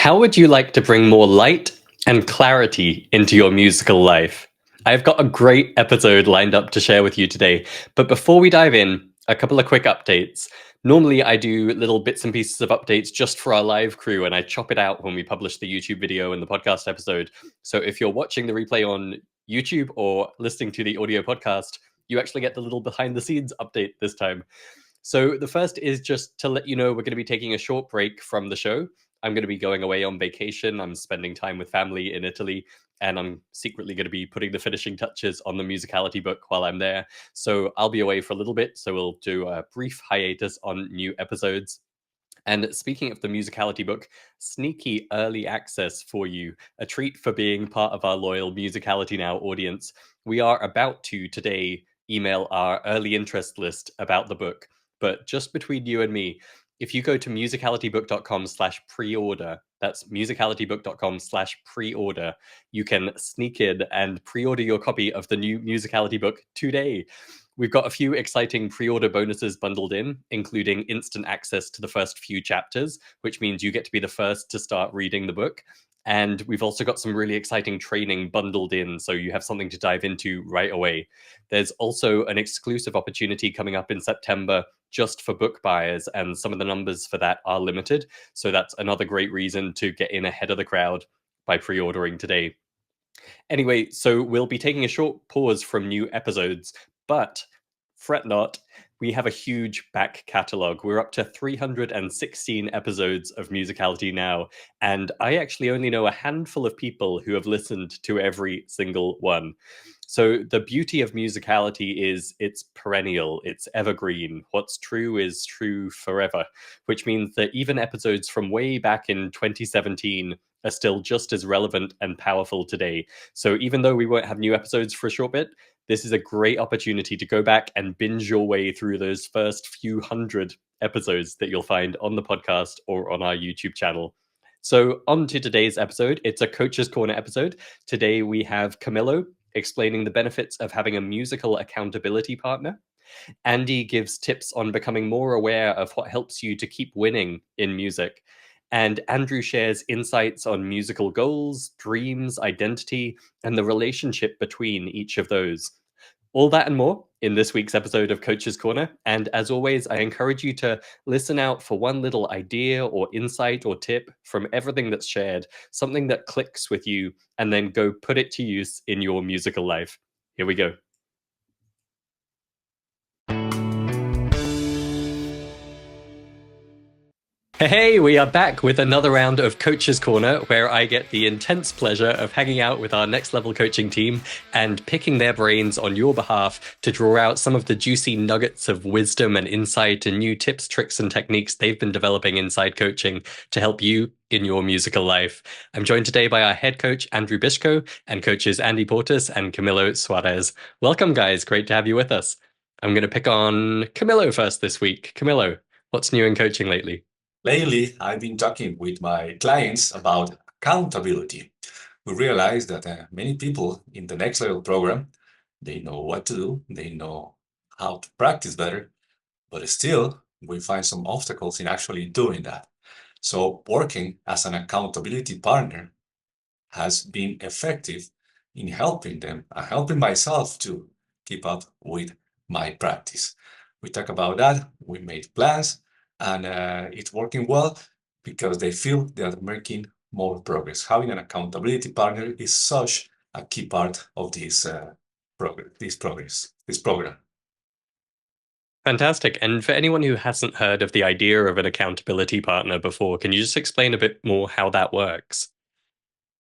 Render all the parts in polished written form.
How would you like to bring more light and clarity into your musical life? I've got a great episode lined up to share with you today. But before we dive in, a couple of quick updates. Normally, I do little bits and pieces of updates just for our live crew, and I chop it out when we publish the YouTube video and the podcast episode. So if you're watching the replay on YouTube or listening to the audio podcast, you actually get the little behind the scenes update this time. So the first is just to let you know we're going to be taking a short break from the show. I'm going to be going away on vacation. I'm spending time with family in Italy, and I'm secretly going to be putting the finishing touches on the Musicality book while I'm there. So I'll be away for a little bit. So we'll do a brief hiatus on new episodes. And speaking of the Musicality book, sneaky early access for you, a treat for being part of our loyal Musicality Now audience. We are about to today email our early interest list about the book. But just between you and me, if you go to musicalitybook.com/preorder, that's musicalitybook.com/preorder, you can sneak in and pre-order your copy of the new Musicality book today. We've got a few exciting pre-order bonuses bundled in, including instant access to the first few chapters, which means you get to be the first to start reading the book. And we've also got some really exciting training bundled in, so you have something to dive into right away. There's also an exclusive opportunity coming up in September just for book buyers, and some of the numbers for that are limited. So that's another great reason to get in ahead of the crowd by pre-ordering today. Anyway, so we'll be taking a short pause from new episodes, but fret not, we have a huge back catalogue. We're up to 316 episodes of Musicality now, and I actually only know a handful of people who have listened to every single one. So the beauty of Musicality is it's perennial, it's evergreen. What's true is true forever, which means that even episodes from way back in 2017 are still just as relevant and powerful today. So even though we won't have new episodes for a short bit, this is a great opportunity to go back and binge your way through those first few hundred episodes that you'll find on the podcast or on our YouTube channel. So on to today's episode. It's a Coach's Corner episode. Today we have Camilo explaining the benefits of having a musical accountability partner. Andy gives tips on becoming more aware of what helps you to keep winning in music. And Andrew shares insights on musical goals, dreams, identity, and the relationship between each of those. All that and more in this week's episode of Coach's Corner. And as always, I encourage you to listen out for one little idea or insight or tip from everything that's shared, something that clicks with you, and then go put it to use in your musical life. Here we go. Hey, we are back with another round of Coach's Corner, where I get the intense pleasure of hanging out with our next level coaching team and picking their brains on your behalf to draw out some of the juicy nuggets of wisdom and insight and new tips, tricks, and techniques they've been developing inside coaching to help you in your musical life. I'm joined today by our head coach, Andrew Bishko, and coaches Andy Portis and Camilo Suarez. Welcome, guys. Great to have you with us. I'm going to pick on Camilo first this week. Camilo, what's new in coaching lately? Lately, I've been talking with my clients about accountability. We realize that many people in the next level program, they know what to do, they know how to practice better, but still we find some obstacles in actually doing that. So working as an accountability partner has been effective in helping them and helping myself to keep up with my practice. We talk about that, we made plans, and it's working well because they feel they are making more progress. Having an accountability partner is such a key part of this program. Fantastic. And for anyone who hasn't heard of the idea of an accountability partner before, can you just explain a bit more how that works?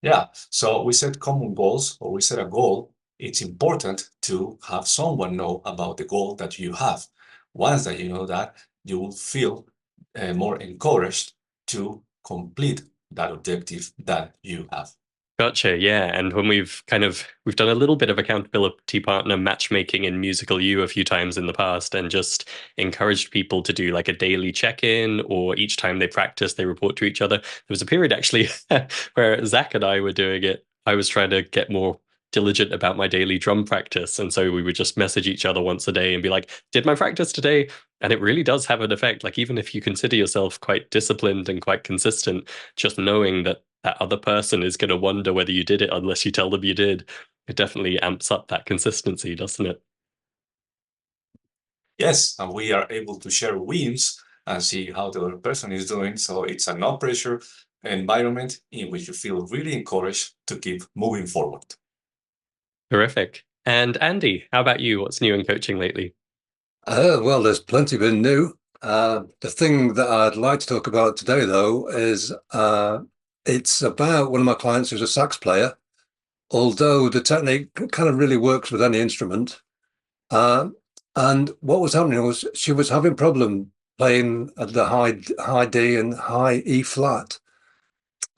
Yeah, so we set common goals, or we set a goal. It's important to have someone know about the goal that you have. Once that you know that, you will feel more encouraged to complete that objective that you have. Gotcha. Yeah. And when we've done a little bit of accountability partner matchmaking in Musical U a few times in the past and just encouraged people to do like a daily check-in, or each time they practice, they report to each other. There was a period actually where Zach and I were doing it. I was trying to get more diligent about my daily drum practice. And so we would just message each other once a day and be like, did my practice today? And it really does have an effect. Like, even if you consider yourself quite disciplined and quite consistent, just knowing that that other person is going to wonder whether you did it unless you tell them you did, it definitely amps up that consistency, doesn't it? Yes, and we are able to share wins and see how the other person is doing. So it's a no pressure environment in which you feel really encouraged to keep moving forward. Terrific. And Andy, how about you? What's new in coaching lately? Well, there's plenty been new. The thing that I'd like to talk about today, though, is it's about one of my clients who's a sax player. Although the technique kind of really works with any instrument. Uh, and what was happening was she was having problem playing at the high D and high E flat,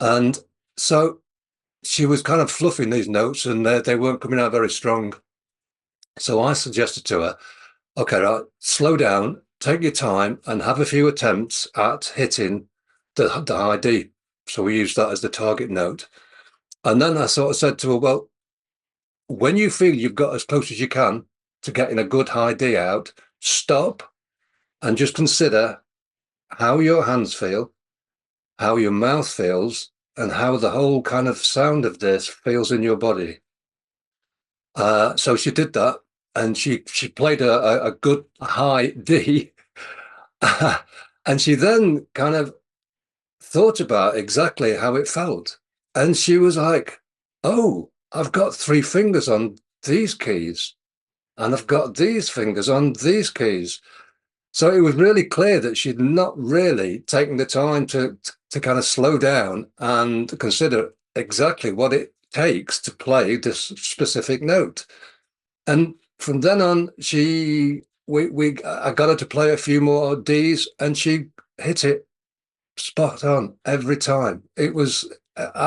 and so she was kind of fluffing these notes, and they weren't coming out very strong. So I suggested to her, okay, right, slow down, take your time, and have a few attempts at hitting the high D. So we used that as the target note. And then I sort of said to her, well, when you feel you've got as close as you can to getting a good high D out, stop and just consider how your hands feel, how your mouth feels, and how the whole kind of sound of this feels in your body. So she did that, and she played a good high D, and she then kind of thought about exactly how it felt, and she was like, "Oh, I've got three fingers on these keys, and I've got these fingers on these keys." So it was really clear that she'd not really taken the time to kind of slow down and consider exactly what it takes to play this specific note. And from then on, I got her to play a few more D's, and she hit it spot on every time. I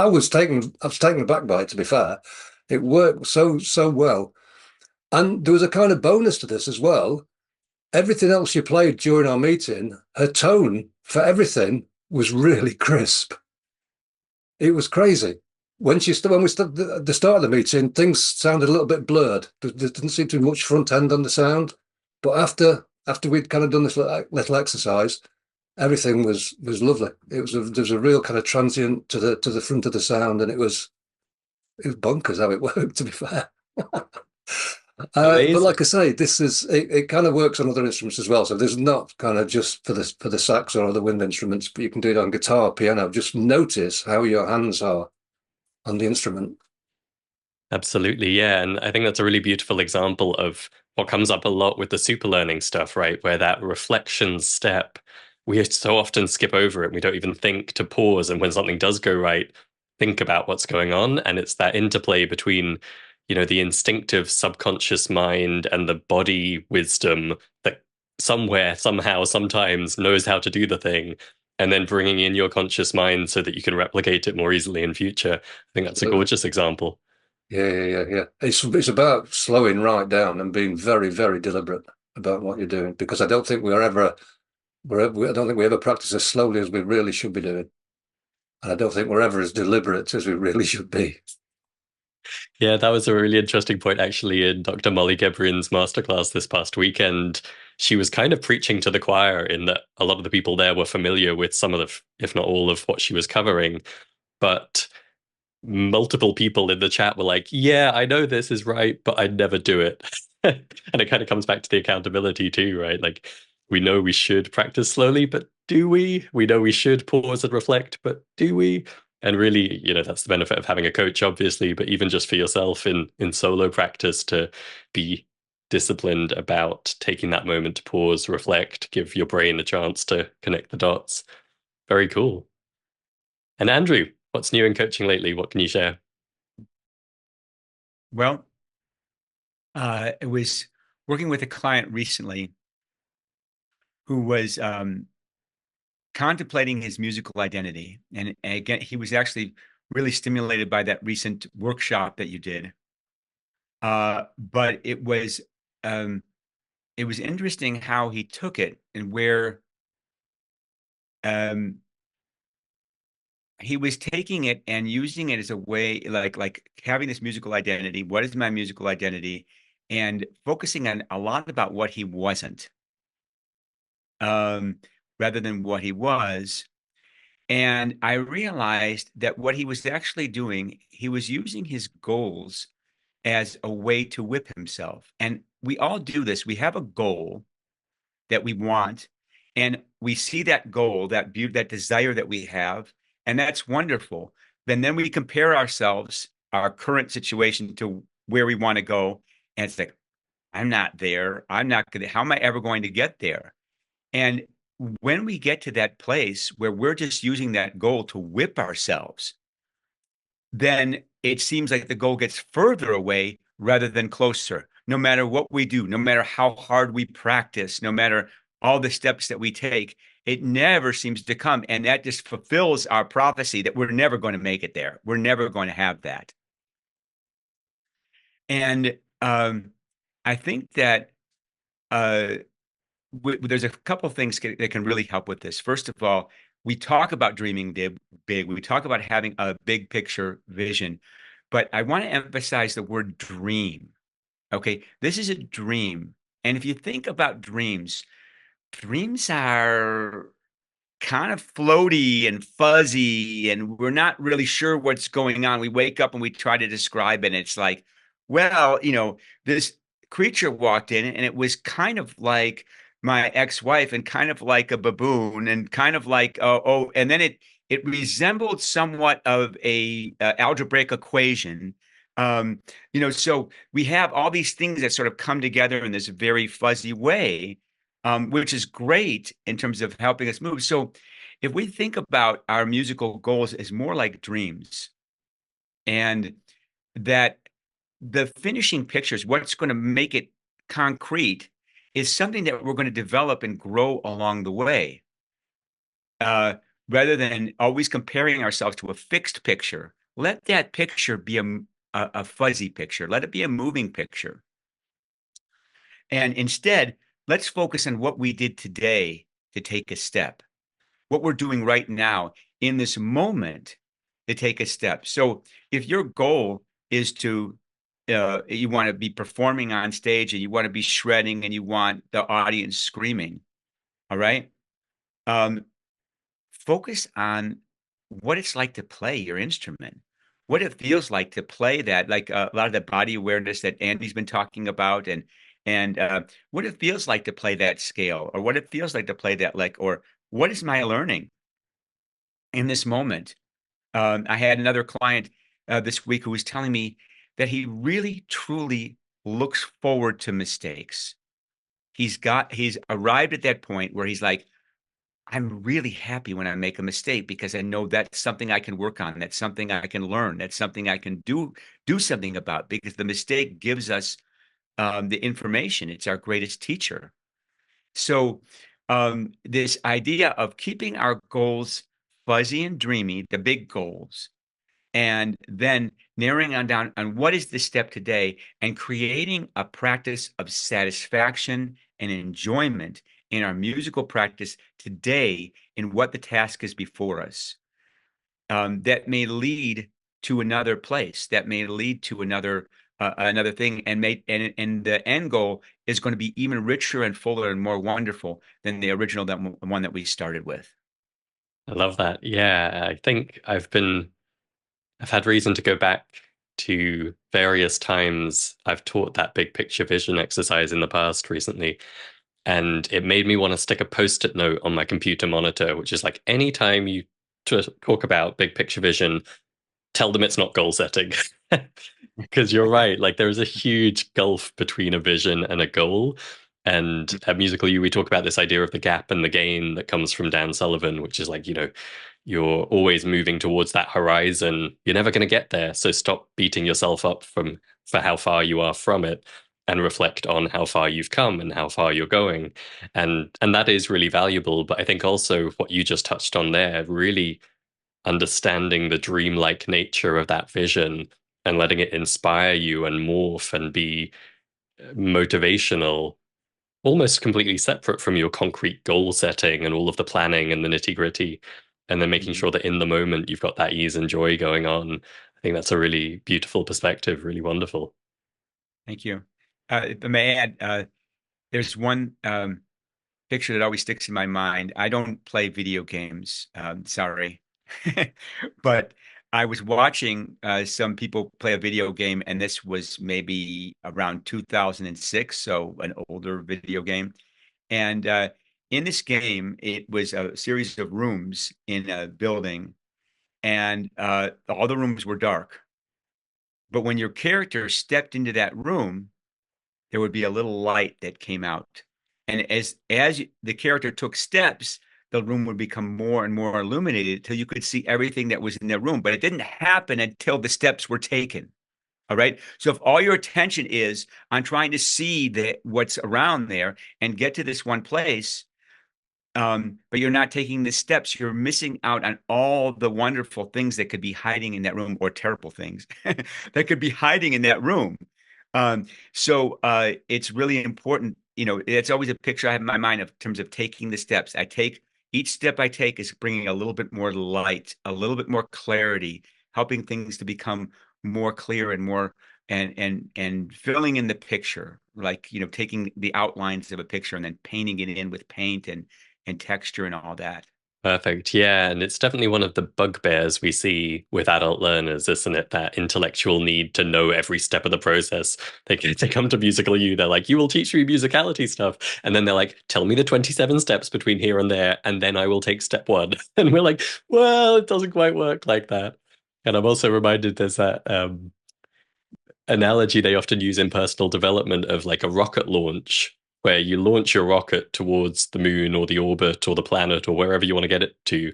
was taken aback by it, to be fair. It worked so well. And there was a kind of bonus to this as well. Everything else she played during our meeting, her tone for everything was really crisp. It was crazy. When we started at the start of the meeting, things sounded a little bit blurred. There didn't seem to be much front end on the sound. But after we'd kind of done this little exercise, everything was lovely. There was a real kind of transient to the front of the sound, and it was bonkers how it worked, to be fair. But Amazing. like I say, it kind of works on other instruments as well. So there's not kind of just for the sax or other wind instruments, but you can do it on guitar, piano. Just notice how your hands are on the instrument. Absolutely, yeah. And I think that's a really beautiful example of what comes up a lot with the super learning stuff, right? Where that reflection step, we so often skip over it. We don't even think to pause. And when something does go right, think about what's going on. And it's that interplay between, the instinctive subconscious mind and the body wisdom that somewhere, somehow, sometimes knows how to do the thing. And then bringing in your conscious mind so that you can replicate it more easily in future. I think that's a Absolutely. gorgeous example. Yeah. It's about slowing right down and being very, very deliberate about what you're doing, because I don't think I don't think we ever practice as slowly as we really should be doing, and I don't think we're ever as deliberate as we really should be. Yeah, that was a really interesting point actually in Dr. Molly Gebrin's masterclass this past weekend. She was kind of preaching to the choir in that a lot of the people there were familiar with some of if not all of what she was covering, but multiple people in the chat were like, yeah, I know this is right, but I never do it. And it kind of comes back to the accountability too, right? Like, we know we should practice slowly, but do we? We know we should pause and reflect, but do we? And really, that's the benefit of having a coach, obviously, but even just for yourself in solo practice to be disciplined about taking that moment to pause, reflect, give your brain a chance to connect the dots. Very cool. And Andrew, what's new in coaching lately? What can you share? Well, it was working with a client recently who was contemplating his musical identity. And again, he was actually really stimulated by that recent workshop that you did. But it was interesting how he took it and where um, he was taking it and using it as a way, like having this musical identity. What is my musical identity? And focusing on a lot about what he wasn't, um, rather than what he was. And I realized that what he was actually doing, he was using his goals as a way to whip himself. And we all do this. We have a goal that we want, and we see that goal, that beauty, that desire that we have, and that's wonderful. Then we compare ourselves, our current situation, to where we want to go, and it's like, I'm not there. I'm not gonna. How am I ever going to get there? And when we get to that place where we're just using that goal to whip ourselves, then it seems like the goal gets further away rather than closer. No matter what we do, no matter how hard we practice, no matter all the steps that we take, it never seems to come. And that just fulfills our prophecy that we're never going to make it there. We're never going to have that. And I think that uh, there's a couple of things that can really help with this. First of all, we talk about dreaming big. We talk about having a big picture vision, but I want to emphasize the word dream. Okay, this is a dream. And if you think about dreams, dreams are kind of floaty and fuzzy, and we're not really sure what's going on. We wake up and we try to describe it, and it's like, well, this creature walked in, and it was kind of like my ex-wife, and kind of like a baboon, and kind of like and then it resembled somewhat of a algebraic equation. So we have all these things that sort of come together in this very fuzzy way, which is great in terms of helping us move. So if we think about our musical goals as more like dreams, and that the finishing pictures, what's going to make it concrete, is something that we're going to develop and grow along the way, uh, rather than always comparing ourselves to a fixed picture. Let that picture be a fuzzy picture. Let it be a moving picture. And instead, let's focus on what we did today to take a step, what we're doing right now in this moment to take a step. So if your goal is to, you want to be performing on stage, and you want to be shredding, and you want the audience screaming, all right? Focus on what it's like to play your instrument, what it feels like to play that, like a lot of the body awareness that Andy's been talking about, and what it feels like to play that scale, or what it feels like to play that, like, or what is my learning in this moment? I had another client this week who was telling me that he really truly looks forward to mistakes. He's arrived at that point where he's like, I'm really happy when I make a mistake, because I know that's something I can work on. That's something I can learn. That's something I can do something about, because the mistake gives us the information. It's our greatest teacher. So this idea of keeping our goals fuzzy and dreamy, the big goals, and then narrowing on down on what is the step today, and creating a practice of satisfaction and enjoyment in our musical practice today in what the task is before us. That may lead to another place, that may lead to another thing, and the end goal is going to be even richer and fuller and more wonderful than the original one that we started with. I love that. Yeah, I think I've had reason to go back to various times I've taught that big picture vision exercise in the past recently. And it made me want to stick a post-it note on my computer monitor, which is like, anytime you talk about big picture vision, tell them it's not goal setting. Because you're right, like there is a huge gulf between a vision and a goal. And at Musical You, we talk about this idea of the gap and the gain that comes from Dan Sullivan, which is like, you're always moving towards that horizon. You're never going to get there. So stop beating yourself up for how far you are from it, and reflect on how far you've come and how far you're going. And that is really valuable. But I think also what you just touched on there, really understanding the dreamlike nature of that vision and letting it inspire you and morph and be motivational, almost completely separate from your concrete goal setting and all of the planning and the nitty gritty. and then making sure that in the moment you've got that ease and joy going on. I think that's a really beautiful perspective, really wonderful. Thank you. If I may add, there's one picture that always sticks in my mind. I don't play video games, sorry. But I was watching some people play a video game, and this was maybe around 2006, so an older video game. And in this game, it was a series of rooms in a building, and all the rooms were dark. But when your character stepped into that room, there would be a little light that came out. And as the character took steps, the room would become more and more illuminated until you could see everything that was in the room. But it didn't happen until the steps were taken. All right. So if all your attention is on trying to see what's around there and get to this one place, but you're not taking the steps, you're missing out on all the wonderful things that could be hiding in that room, or terrible things that could be hiding in that room. So it's really important. It's always a picture I have in my mind of terms of taking the steps. Each step I take is bringing a little bit more light, a little bit more clarity, helping things to become more clear and more and filling in the picture, like taking the outlines of a picture and then painting it in with paint and texture and all that. Perfect. Yeah. And it's definitely one of the bugbears we see with adult learners, isn't it? That intellectual need to know every step of the process. They come to Musical U, they're like, you will teach me musicality stuff. And then they're like, tell me the 27 steps between here and there, and then I will take step 1. And we're like, well, it doesn't quite work like that. And I'm also reminded there's that analogy they often use in personal development of like a rocket launch, where you launch your rocket towards the moon or the orbit or the planet or wherever you want to get it to,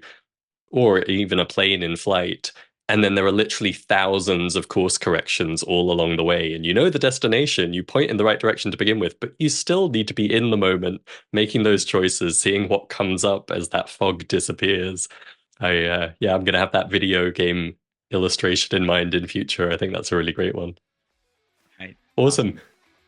or even a plane in flight. And then there are literally thousands of course corrections all along the way. And you know the destination, you point in the right direction to begin with, but you still need to be in the moment, making those choices, seeing what comes up as that fog disappears. I'm going to have that video game illustration in mind in future. I think that's a really great one. Right. Awesome.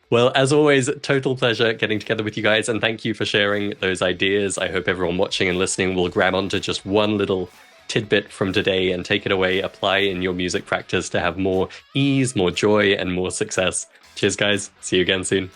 Well, as always, total pleasure getting together with you guys, and thank you for sharing those ideas. I hope everyone watching and listening will grab onto just one little tidbit from today and take it away, apply in your music practice to have more ease, more joy, and more success. Cheers, guys. See you again soon.